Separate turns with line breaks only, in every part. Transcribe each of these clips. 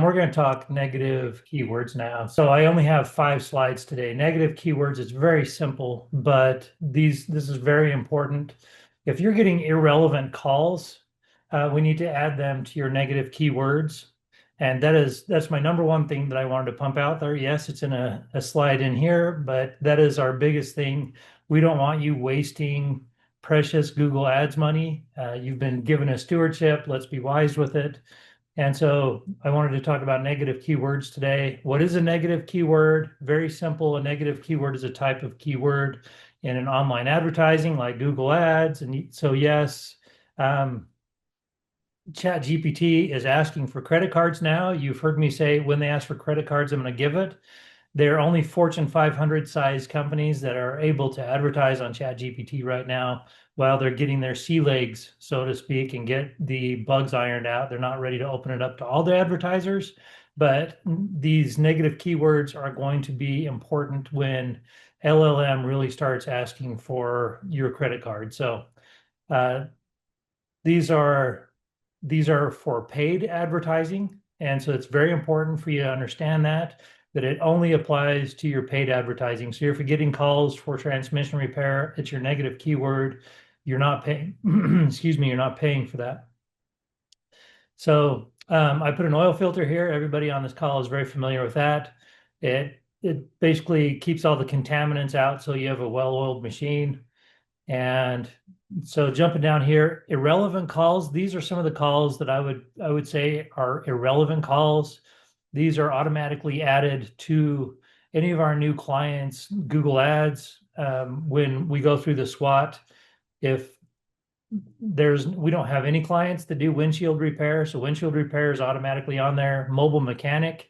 we're going to talk negative keywords now. So I only have 5 slides today. Negative keywords is very simple, but this is very important. If you're getting irrelevant calls, we need to add them to your negative keywords. And that's my number one thing that I wanted to pump out there. Yes, it's in a slide in here, but that is our biggest thing. We don't want you wasting precious Google Ads money. You've been given a stewardship. Let's be wise with it. And so I wanted to talk about negative keywords today. What is a negative keyword? Very simple. A negative keyword is a type of keyword in an online advertising like Google Ads. And so, yes, ChatGPT is asking for credit cards now. You've heard me say when they ask for credit cards, I'm going to give it. There are only Fortune 500 size companies that are able to advertise on ChatGPT right now while they're getting their sea legs, so to speak, and get the bugs ironed out. They're not ready to open it up to all the advertisers, but these negative keywords are going to be important when LLM really starts asking for your credit card. So uh, these are these are for paid advertising, and so it's very important for you to understand that it only applies to your paid advertising. So if you're getting calls for transmission repair, it's your negative keyword. You're not paying, excuse me, you're not paying for that. So I put an oil filter here. Everybody on this call is very familiar with that. It basically keeps all the contaminants out so you have a well-oiled machine. And so jumping down here, irrelevant calls. These are some of the calls that I would say are irrelevant calls. These are automatically added to any of our new clients' Google Ads when we go through the SWOT. If we don't have any clients that do windshield repair, so windshield repair is automatically on there. Mobile mechanic.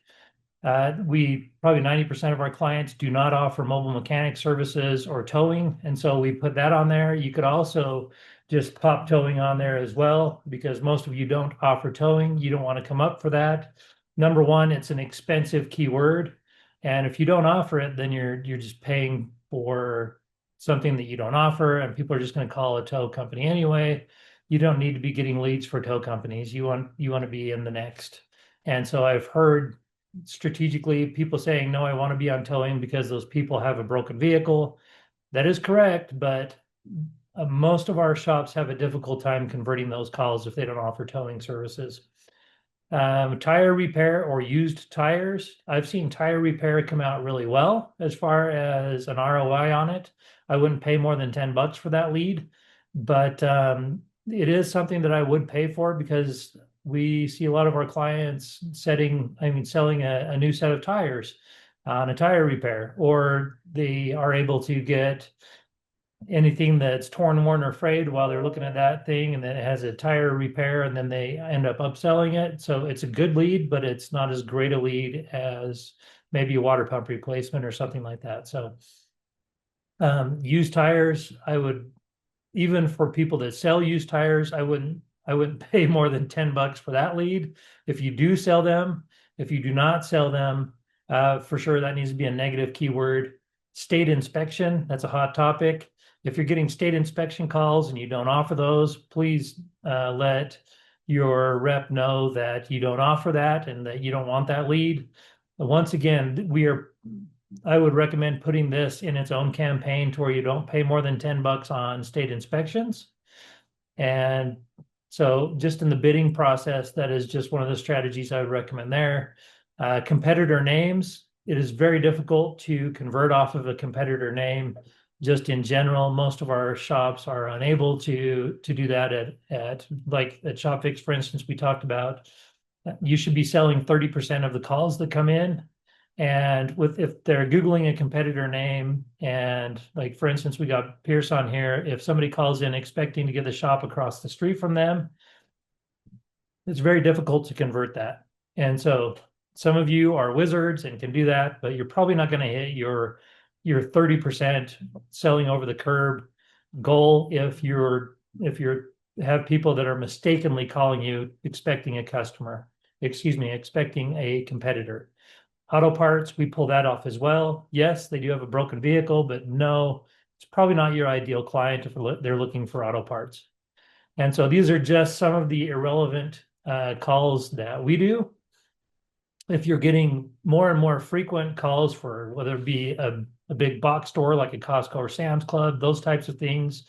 We probably 90% of our clients do not offer mobile mechanic services or towing, and so we put that on there. You could also just pop towing on there as well, because most of you don't offer towing. You don't want to come up for that. Number one, it's an expensive keyword, and if you don't offer it, then you're just paying for something that you don't offer, and people are just going to call a tow company anyway. You don't need to be getting leads for tow companies. You want to be in the next. And so I've heard strategically people saying, no, I want to be on towing because those people have a broken vehicle. That is correct, but most of our shops have a difficult time converting those calls if they don't offer towing services. Tire repair or used tires. I've seen tire repair come out really well as far as an ROI on it. I wouldn't pay more than $10 for that lead, but it is something that I would pay for because we see a lot of our clients selling a new set of tires on a tire repair, or they are able to get anything that's torn, worn, or frayed while they're looking at that thing, and then it has a tire repair, and then they end up upselling it. So it's a good lead, but it's not as great a lead as maybe a water pump replacement or something like that. So used tires, even for people that sell used tires, I wouldn't pay more than $10 for that lead. If you do sell them, if you do not sell them, for sure that needs to be a negative keyword. State inspection, that's a hot topic. If you're getting state inspection calls and you don't offer those, please let your rep know that you don't offer that and that you don't want that lead. But once again, I would recommend putting this in its own campaign to where you don't pay more than $10 on state inspections. And so just in the bidding process, that is just one of the strategies I would recommend there. Competitor names, it is very difficult to convert off of a competitor name. Just in general, most of our shops are unable to do that at ShopFix, for instance, we talked about. You should be selling 30% of the calls that come in. And if they're Googling a competitor name, and like, for instance, we got Pierce on here, if somebody calls in expecting to get the shop across the street from them, it's very difficult to convert that. And so some of you are wizards and can do that, but you're probably not going to hit your 30% selling over the curb goal if you have people that are mistakenly calling you expecting expecting a competitor. Auto parts, we pull that off as well. Yes, they do have a broken vehicle, but no, it's probably not your ideal client if they're looking for auto parts. And so these are just some of the irrelevant calls that we do. if you're getting more and more frequent calls for whether it be a big box store like a Costco or Sam's Club, those types of things,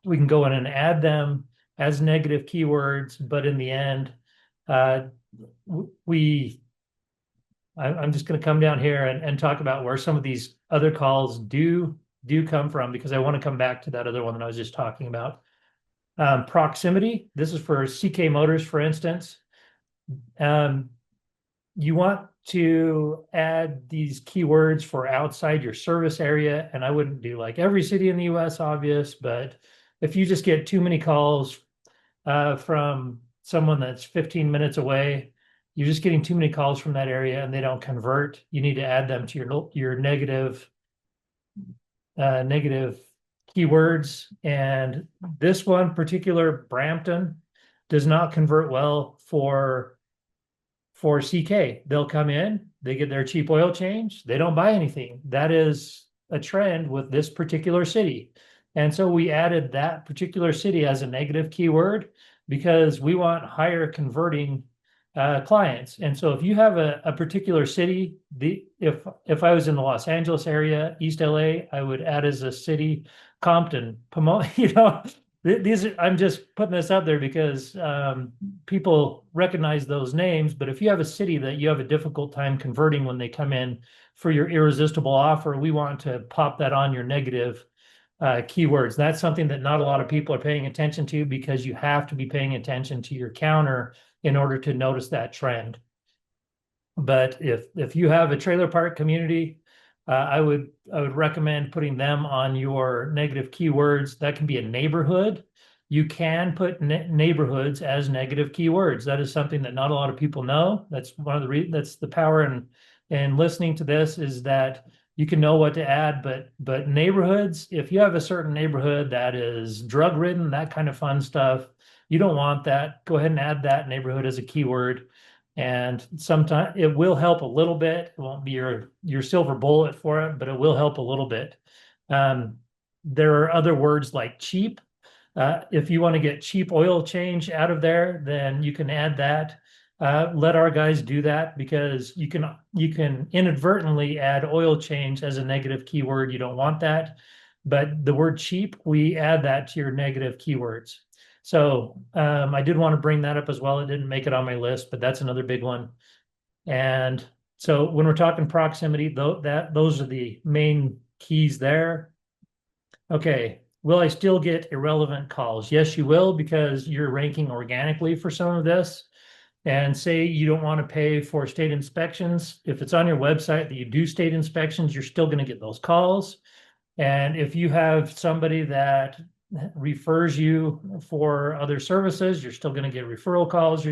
we can go in and add them as negative keywords. But in the end, uh, we I'm just going to come down here and talk about where some of these other calls do come from, because I want to come back to that other one that I was just talking about. Proximity. This is for CK Motors, for instance. Um, you want to add these keywords for outside your service area, and I wouldn't do like every city in the US, obvious, but if you just get too many calls from someone that's 15 minutes away, you're just getting too many calls from that area and they don't convert. You need to add them to your negative keywords. And this one particular, Brampton, does not convert well for CK. They'll come in, they get their cheap oil change, they don't buy anything. That is a trend with this particular city. And so we added that particular city as a negative keyword because we want higher converting clients. And so if you have a particular city, if I was in the Los Angeles area, East LA, I would add as a city Compton, Pomona, these I'm just putting this out there because people recognize those names. But if you have a city that you have a difficult time converting when they come in for your irresistible offer, we want to pop that on your negative keywords. That's something that not a lot of people are paying attention to, because you have to be paying attention to your counter in order to notice that trend. But if you have a trailer park community, I would recommend putting them on your negative keywords. That can be a neighborhood. You can put neighborhoods as negative keywords. That is something that not a lot of people know. That's one of the that's the power in listening to this, is that you can know what to add. But neighborhoods, if you have a certain neighborhood that is drug ridden, that kind of fun stuff, you don't want that. Go ahead and add that neighborhood as a keyword. And sometimes it will help a little bit. It won't be your silver bullet for it, but it will help a little bit. There are other words like cheap. If you want to get cheap oil change out of there, then you can add that. Let our guys do that, because you can inadvertently add oil change as a negative keyword. You don't want that. But the word cheap, we add that to your negative keywords. So I did want to bring that up as well. It didn't make it on my list, but that's another big one. And so when we're talking proximity, those are the main keys there. Okay, will I still get irrelevant calls? Yes, you will, because you're ranking organically for some of this. And say you don't want to pay for state inspections. If it's on your website that you do state inspections, you're still going to get those calls. And if you have somebody that refers you for other services, you're still going to get referral calls.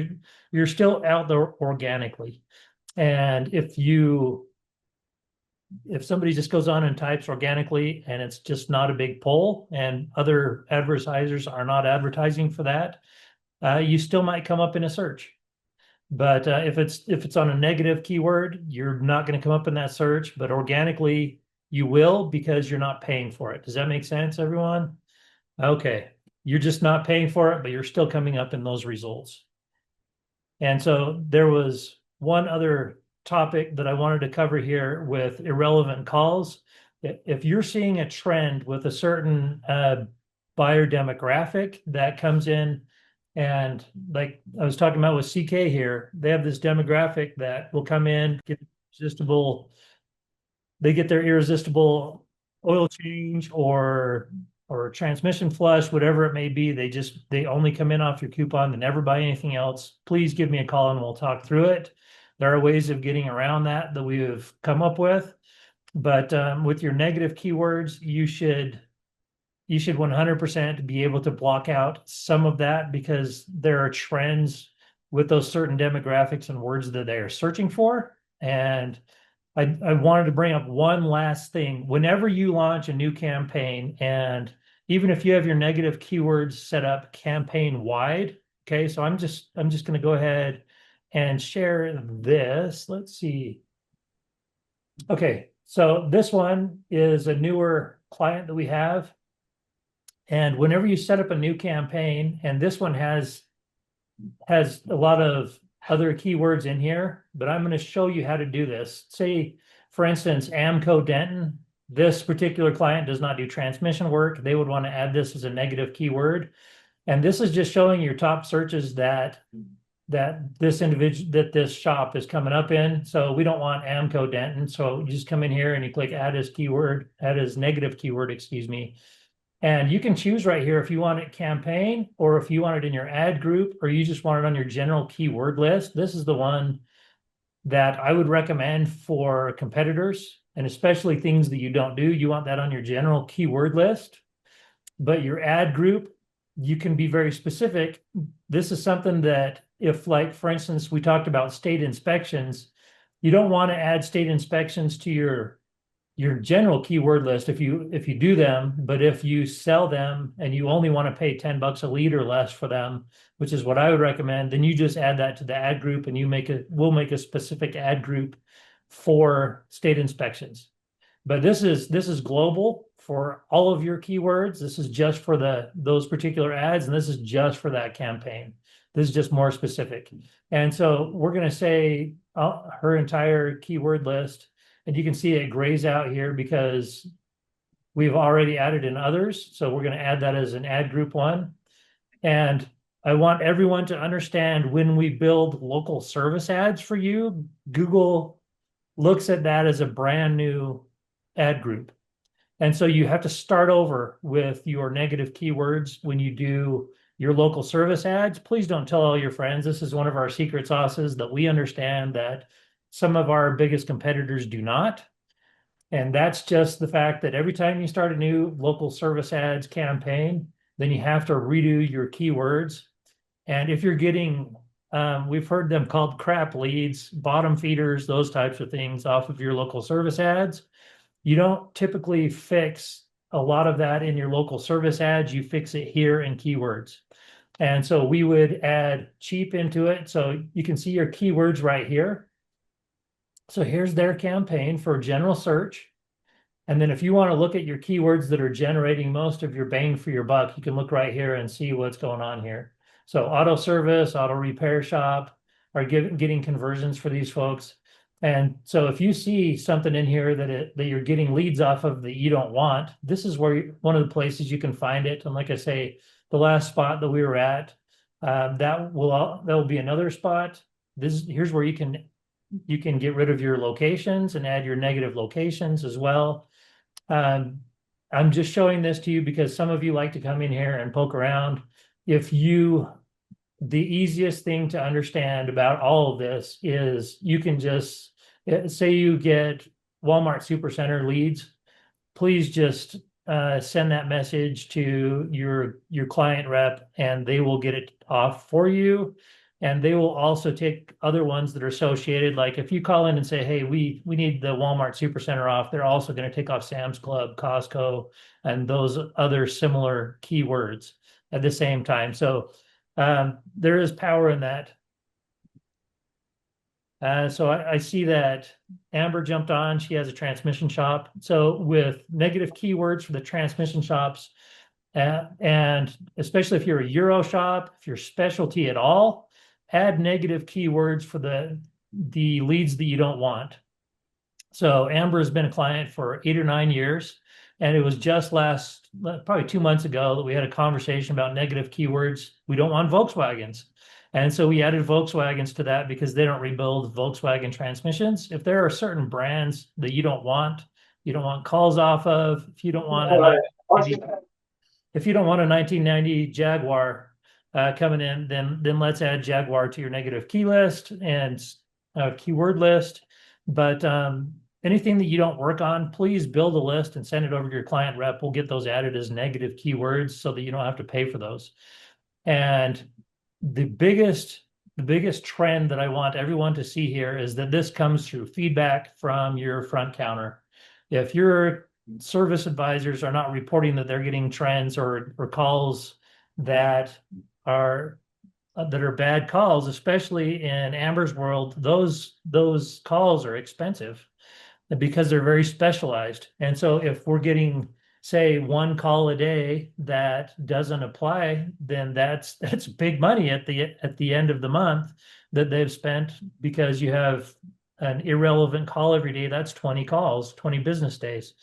You're still out there organically. And if somebody just goes on and types organically and it's just not a big pull, and other advertisers are not advertising for that, you still might come up in a search. But if it's on a negative keyword, you're not going to come up in that search. But organically, you will, because you're not paying for it. Does that make sense, everyone? Okay, you're just not paying for it, but you're still coming up in those results. And so there was one other topic that I wanted to cover here with irrelevant calls. If you're seeing a trend with a certain buyer demographic that comes in, and like I was talking about with CK here, they have this demographic that will come in, they get their irresistible oil change or transmission flush, whatever it may be. They only come in off your coupon. They never buy anything else. Please give me a call and we'll talk through it. There are ways of getting around that we have come up with. But with your negative keywords, you should 100% be able to block out some of that, because there are trends with those certain demographics and words that they are searching for. And I wanted to bring up one last thing. Whenever you launch a new campaign, and even if you have your negative keywords set up campaign wide, okay, so I'm just going to go ahead and share this. Let's see. Okay, so this one is a newer client that we have. And whenever you set up a new campaign, and this one has a lot of other keywords in here, but I'm going to show you how to do this. Say, for instance, Amco Denton. This particular client does not do transmission work. They would want to add this as a negative keyword. And this is just showing your top searches that this shop is coming up in. So we don't want Amco Denton. So you just come in here and you click add as keyword, add as negative keyword, excuse me. And you can choose right here if you want it campaign or if you want it in your ad group or you just want it on your general keyword list. This is the one that I would recommend for competitors and especially things that you don't do. You want that on your general keyword list, but your ad group, you can be very specific. This is something that if, like, for instance, we talked about state inspections, you don't want to add state inspections to your general keyword list if you do them, but if you sell them and you only want to pay $10 a lead or less for them, which is what I would recommend, then you just add that to the ad group and we'll make a specific ad group for state inspections. But this is global for all of your keywords. This is just for those particular ads, and this is just for that campaign. This is just more specific. And so we're going to say her entire keyword list, and you can see it grays out here because we've already added in others. So we're going to add that as an ad group one. And I want everyone to understand when we build local service ads for you, Google looks at that as a brand new ad group. And so you have to start over with your negative keywords when you do your local service ads. Please don't tell all your friends. This is one of our secret sauces that we understand that some of our biggest competitors do not. And that's just the fact that every time you start a new local service ads campaign, then you have to redo your keywords. And if you're getting, we've heard them called crap leads, bottom feeders, those types of things off of your local service ads, you don't typically fix a lot of that in your local service ads. You fix it here in keywords. And so we would add cheap into it. So you can see your keywords right here. So here's their campaign for general search. And then if you want to look at your keywords that are generating most of your bang for your buck, you can look right here and see what's going on here. So auto service, auto repair shop are getting conversions for these folks. And so if you see something in here that you're getting leads off of that you don't want, this is where one of the places you can find it. And like I say, the last spot that we were at, that will be another spot. Here's where you can get rid of your locations and add your negative locations as well. I'm just showing this to you because some of you like to come in here and poke around. The easiest thing to understand about all of this is you can just say you get Walmart Supercenter leads, please just send that message to your client rep and they will get it off for you. And they will also take other ones that are associated. Like if you call in and say, hey, we need the Walmart Supercenter off, they're also going to take off Sam's Club, Costco, and those other similar keywords at the same time. So there is power in that. So I see that Amber jumped on. She has a transmission shop. So with negative keywords for the transmission shops, and especially if you're a Euro shop, if you're specialty at all, add negative keywords for the leads that you don't want. So Amber has been a client for 8 or 9 years. And it was just probably 2 months ago that we had a conversation about negative keywords. We don't want Volkswagens. And so we added Volkswagens to that because they don't rebuild Volkswagen transmissions. If there are certain brands that you don't want calls off of, if you don't want a 1990 Jaguar coming in, then let's add Jaguar to your negative key list and keyword list. But anything that you don't work on, please build a list and send it over to your client rep. We'll get those added as negative keywords so that you don't have to pay for those. And the biggest trend that I want everyone to see here is that this comes through feedback from your front counter. If your service advisors are not reporting that they're getting trends or calls that are bad calls, especially in Amber's world, those calls are expensive because they're very specialized. And so if we're getting say one call a day that doesn't apply, then that's big money at the end of the month that they've spent because you have an irrelevant call every day. That's 20 calls, 20 business days.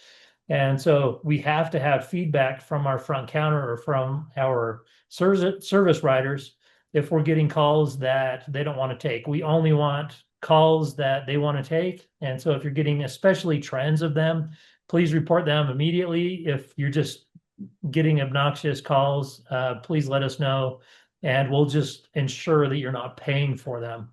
And so we have to have feedback from our front counter or from our service writers if we're getting calls that they don't want to take. We only want calls that they want to take. And so if you're getting especially trends of them, please report them immediately. If you're just getting obnoxious calls, please let us know, and we'll just ensure that you're not paying for them.